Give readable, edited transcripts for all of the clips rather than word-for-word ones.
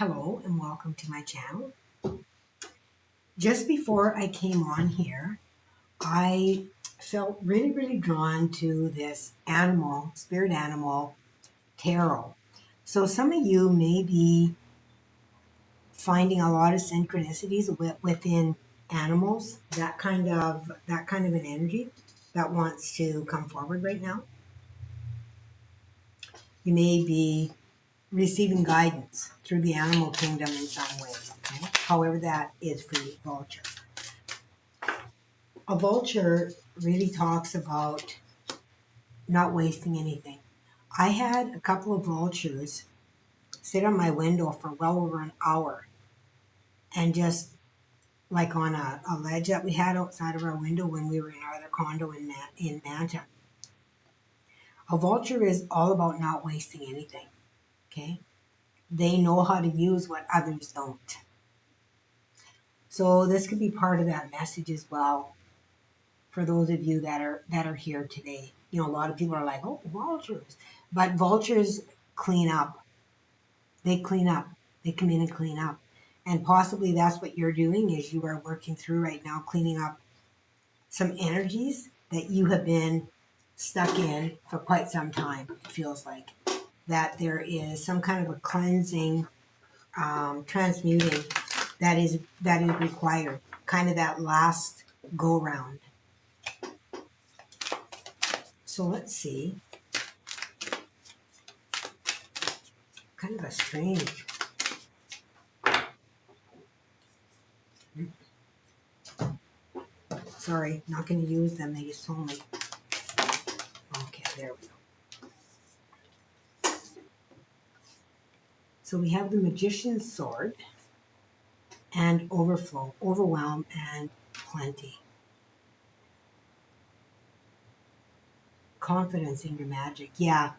Hello and welcome to my channel. Just before I came on here, I felt really drawn to this animal, spirit animal, tarot. So some of you may be finding a lot of synchronicities within animals, that kind of an energy that wants to come forward right now. You may be receiving guidance through the animal kingdom in some way, okay? However that is for you, vulture. A vulture really talks about not wasting anything. I had a couple of vultures sit on my window for well over an hour and just like on a ledge that we had outside of our window when we were in our other condo in Manta. A vulture is all about not wasting anything, okay? They know how to use what others don't. So this could be part of that message as well for those of you that are here today. You know, a lot of people are like, "Oh, vultures," but vultures clean up. They clean up. They come in and clean up, and possibly that's what you're doing. Is you are working through right now, cleaning up some energies that you have been stuck in for quite some time. It feels like that there is some kind of a cleansing, transmuting that is required. Kind of that last go round. So let's see. Kind of a strange. Sorry, not going to use them. They just told me. Okay, there we go. So we have the Magician's Sword and Overflow, Overwhelm, and Plenty. Confidence in your magic. Yeah.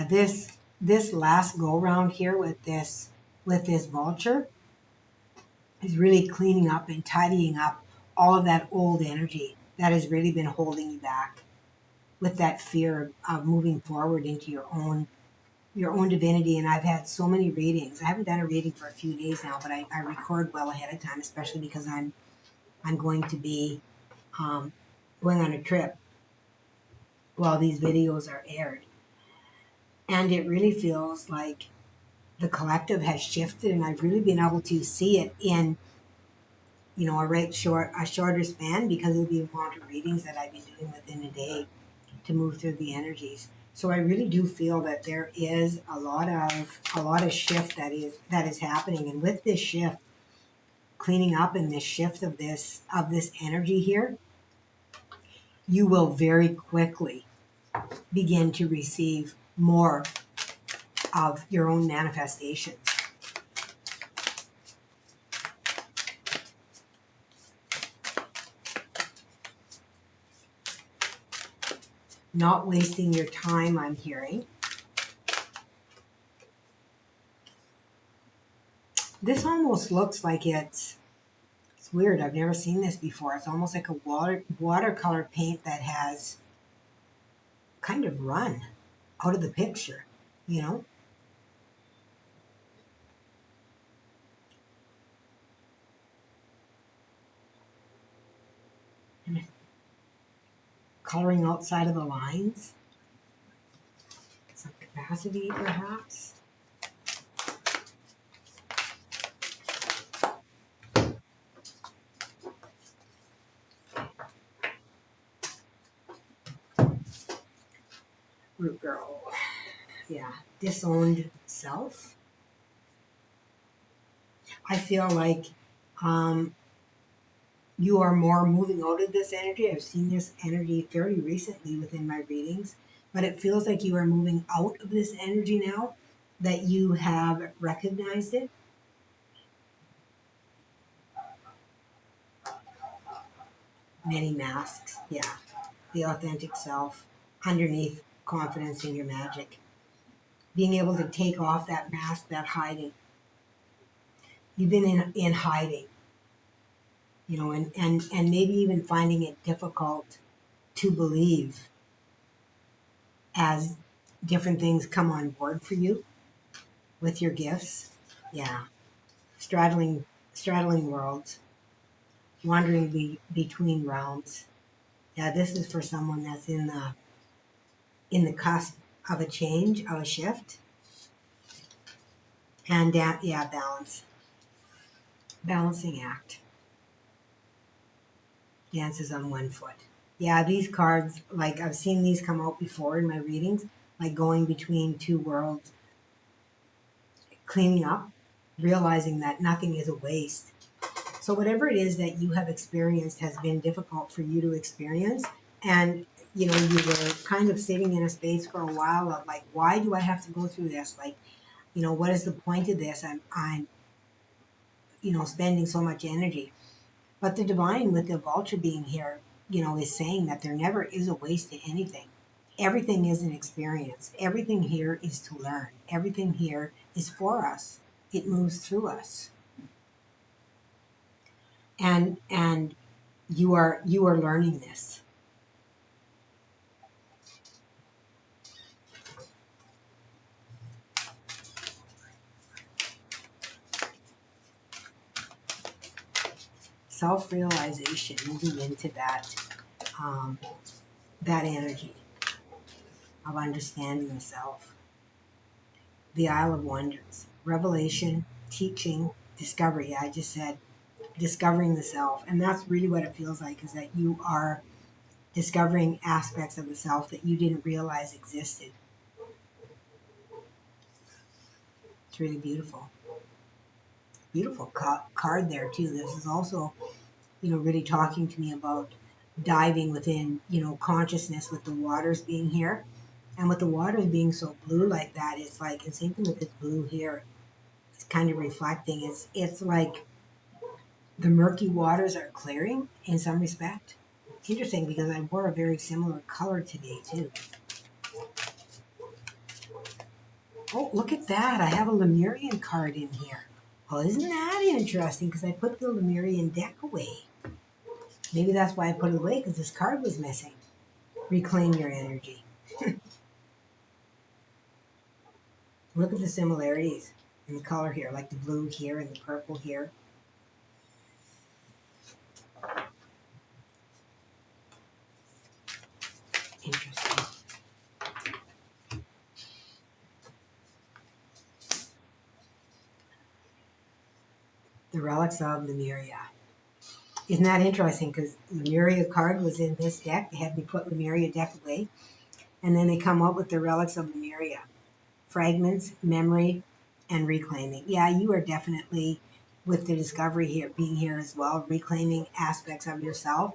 This last go round here with this vulture is really cleaning up and tidying up all of that old energy that has really been holding you back with that fear of moving forward into your own divinity. And I've had so many readings. I haven't done a reading for a few days now, but I record well ahead of time, especially because I'm going to be going on a trip while these videos are aired. And it really feels like the collective has shifted, and I've really been able to see it in a shorter span because of the amount of readings that I've been doing within a day to move through the energies. So I really do feel that there is a lot of shift that is happening, and with this shift, cleaning up and this shift of this energy here, you will very quickly begin to receive more of your own manifestations. Not wasting your time, I'm hearing. This almost looks like it's weird. I've never seen this before. It's almost like a watercolor paint that has kind of run out of the picture, you know? Coloring outside of the lines. Some capacity, perhaps. Root girl. Yeah. Disowned self. I feel like you are more moving out of this energy. I've seen this energy fairly recently within my readings, but it feels like you are moving out of this energy now that you have recognized it. Many masks, yeah. The authentic self underneath confidence in your magic. Being able to take off that mask, that hiding. You've been in hiding, and maybe even finding it difficult to believe as different things come on board for you with your gifts. Yeah. Straddling worlds, wandering between realms. Yeah, this is for someone that's in the cusp of a change, of a shift, and yeah, balancing act. Dances on one foot. Yeah, these cards, like I've seen these come out before in my readings, like going between two worlds, cleaning up, realizing that nothing is a waste. So whatever it is that you have experienced has been difficult for you to experience, and you were kind of sitting in a space for a while of like, why do I have to go through this? Like, what is the point of this? I'm spending so much energy. But the divine, with the vulture being here, is saying that there never is a waste to anything. Everything is an experience. Everything here is to learn. Everything here is for us. It moves through us. And you are learning this. Self-realization, moving into um, that energy of understanding the self. The Isle of Wonders, revelation, teaching, discovery. I just said discovering the self, and that's really what it feels like, is that you are discovering aspects of the self that you didn't realize existed. It's really beautiful. Beautiful card there too. This is also, really talking to me about diving within, consciousness, with the waters being here. And with the waters being so blue like that, it's like, and same thing with this blue here, it's kind of reflecting. It's like the murky waters are clearing in some respect. It's interesting because I wore a very similar color today too. Oh, look at that. I have a Lemurian card in here. Well, isn't that interesting? Because I put the Lemurian deck away. Maybe that's why I put it away, because this card was missing. Reclaim your energy. Look at the similarities in the color here, like the blue here and the purple here. Interesting. The relics of Lemuria. Isn't that interesting? Because Lemuria card was in this deck. They had me put Lemuria deck away. And then they come up with the relics of Lemuria. Fragments, memory, and reclaiming. Yeah, you are definitely, with the discovery here, being here as well, reclaiming aspects of yourself.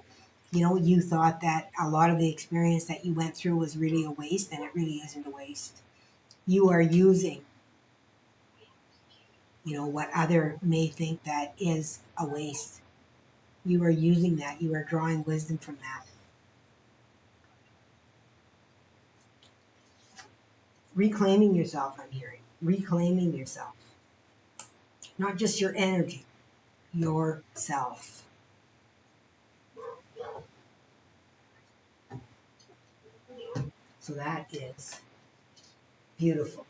You thought that a lot of the experience that you went through was really a waste, and it really isn't a waste. You are using, what other may think that is a waste. You are using that. You are drawing wisdom from that. Reclaiming yourself, I'm hearing. Reclaiming yourself. Not just your energy, yourself. So that is beautiful.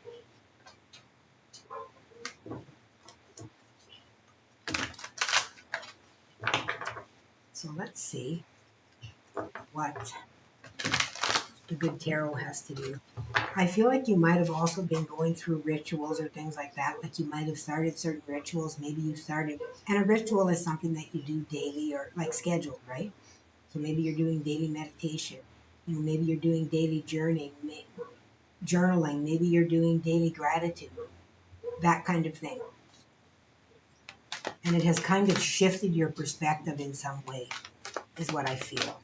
So let's see what the good tarot has to do. I feel like you might have also been going through rituals or things like that. Like you might have started certain rituals. Maybe you started, and a ritual is something that you do daily or like scheduled, right? So maybe you're doing daily meditation. Maybe you're doing daily journaling. Maybe you're doing daily gratitude, that kind of thing. And it has kind of shifted your perspective in some way, is what I feel.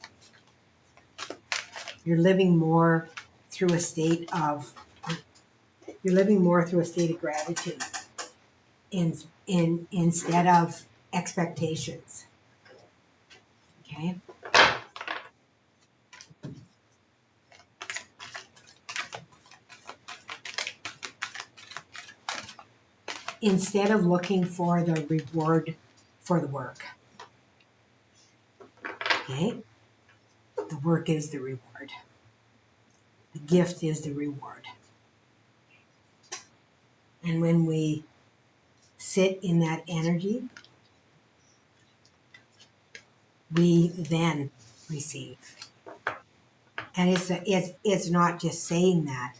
You're living more through a state of gratitude instead of expectations. Okay? Instead of looking for the reward for the work. Okay? The work is the reward. The gift is the reward. And when we sit in that energy, we then receive. And it's not just saying that,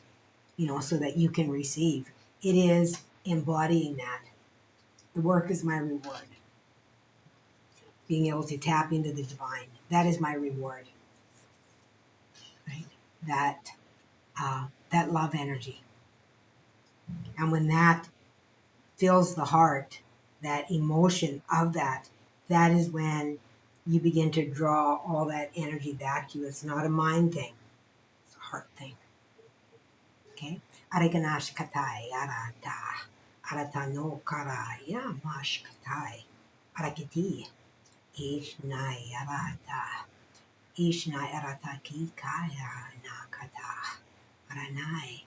so that you can receive. It is embodying that. The work is my reward. Being able to tap into the divine, that is my reward. Right? That love energy. And when that fills the heart, that emotion of that, that is when you begin to draw all that energy back to you. It's not a mind thing, it's a heart thing. Okay? Ariganash katai arata. Arata no karaya mash katai. Arakiti. Ishnai arata. Ishnai arata ki kaya nakata. Aranai.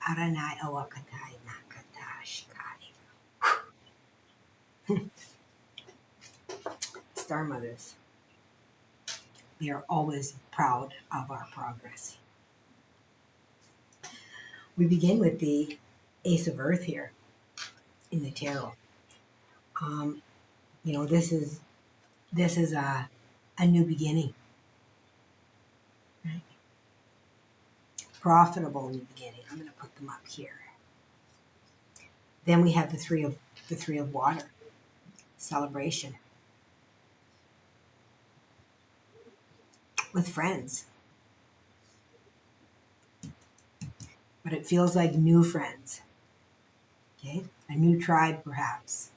Aranai awakatai nakata shikai. Star mothers. We are always proud of our progress. We begin with the Ace of Earth here in the tarot. This is a new beginning, right? Profitable new beginning. I'm going to put them up here. Then we have the three of water, celebration with friends, but it feels like new friends. Okay, a new tribe perhaps.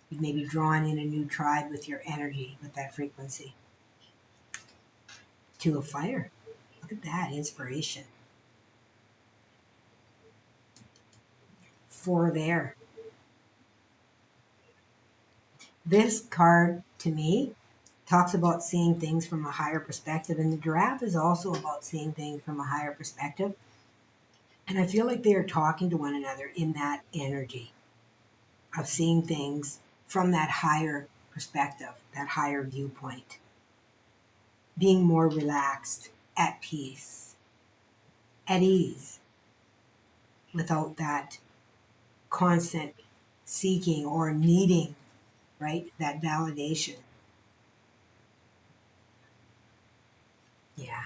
You've maybe drawn in a new tribe with your energy, with that frequency. Two of fire. Look at that, inspiration. Four of air. This card, to me, talks about seeing things from a higher perspective, and the giraffe is also about seeing things from a higher perspective. And I feel like they are talking to one another in that energy of seeing things from that higher perspective, that higher viewpoint. Being more relaxed, at peace, at ease, without that constant seeking or needing, right? That validation. Yeah.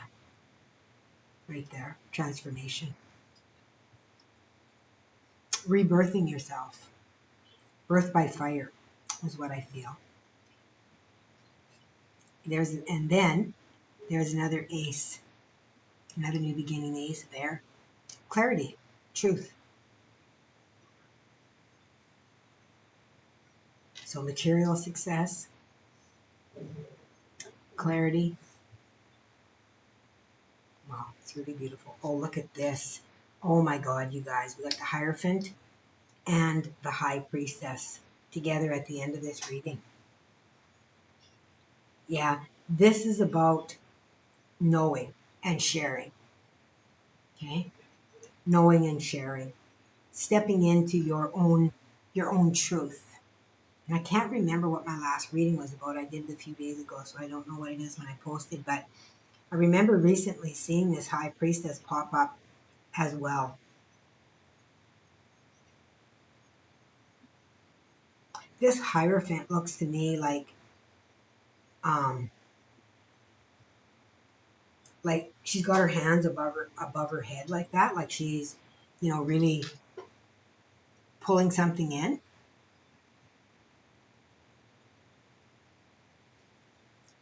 Right there. Transformation. Rebirthing yourself. Birth by fire is what I feel. And then there's another ace. Another new beginning, the ace of air. Clarity. Truth. So material success, clarity. Wow, it's really beautiful. Oh, look at this. Oh my God, you guys. We got the Hierophant and the High Priestess together at the end of this reading. Yeah, this is about knowing and sharing. Okay? Knowing and sharing. Stepping into your own truth. And I can't remember what my last reading was about. I did it a few days ago, so I don't know what it is when I posted, but I remember recently seeing this High Priestess pop up as well. This Hierophant looks to me like she's got her hands above her head like that, like she's, really pulling something in.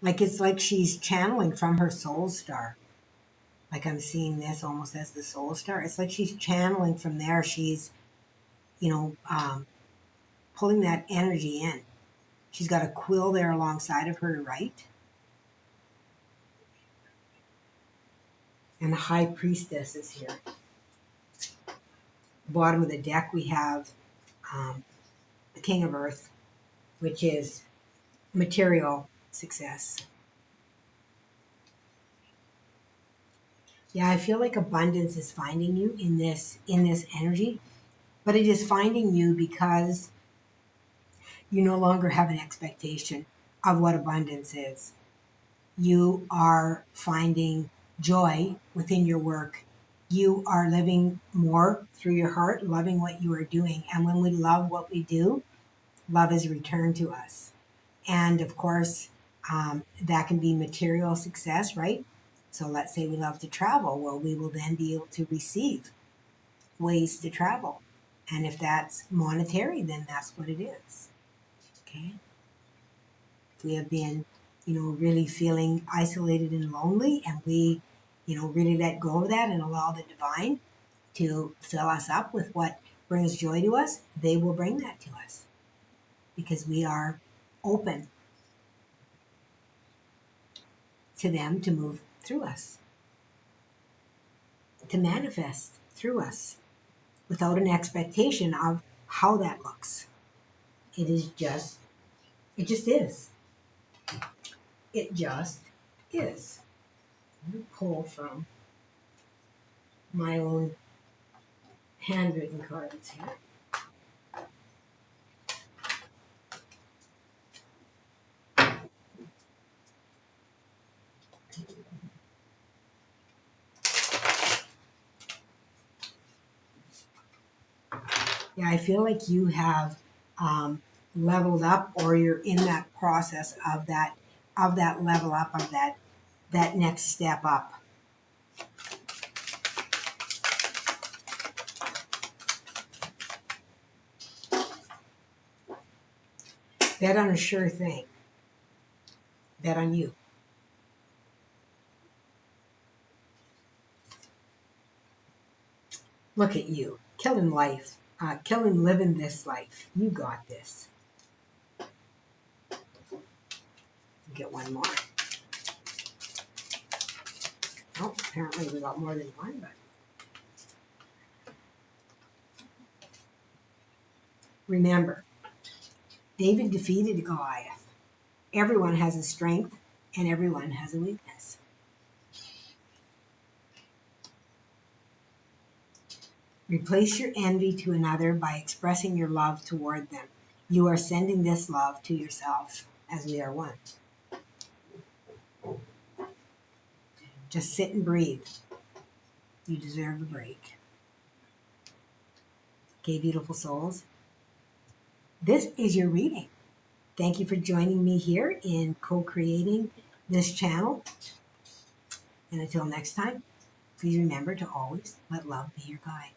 Like it's like she's channeling from her soul star. Like I'm seeing this almost as the soul star. It's like she's channeling from there. She's, pulling that energy in. She's got a quill there alongside of her to write. And the High Priestess is here. Bottom of the deck, we have the King of Earth, which is material success. Yeah, I feel like abundance is finding you in this energy, but it is finding you because you no longer have an expectation of what abundance is. You are finding joy within your work. You are living more through your heart, loving what you are doing. And when we love what we do, love is returned to us. And of course, that can be material success, right? So let's say we love to travel. Well, we will then be able to receive ways to travel. And if that's monetary, then that's what it is. Okay. If we have been, really feeling isolated and lonely, and we, really let go of that and allow the divine to fill us up with what brings joy to us, they will bring that to us because we are open to them to move through us, to manifest through us without an expectation of how that looks. It just is. It just is. Let me pull from my own handwritten cards here. Yeah, I feel like you have leveled up, or you're in that process of that level up, of that next step up. Bet on a sure thing. Bet on you. Look at you, killing life, killing living this life. You got this. Get one more. Oh, apparently we got more than one, but remember, David defeated Goliath. Everyone has a strength and everyone has a weakness. Replace your envy to another by expressing your love toward them. You are sending this love to yourself, as we are one. Just sit and breathe. You deserve a break. Okay, beautiful souls. This is your reading. Thank you for joining me here in co-creating this channel. And until next time, please remember to always let love be your guide.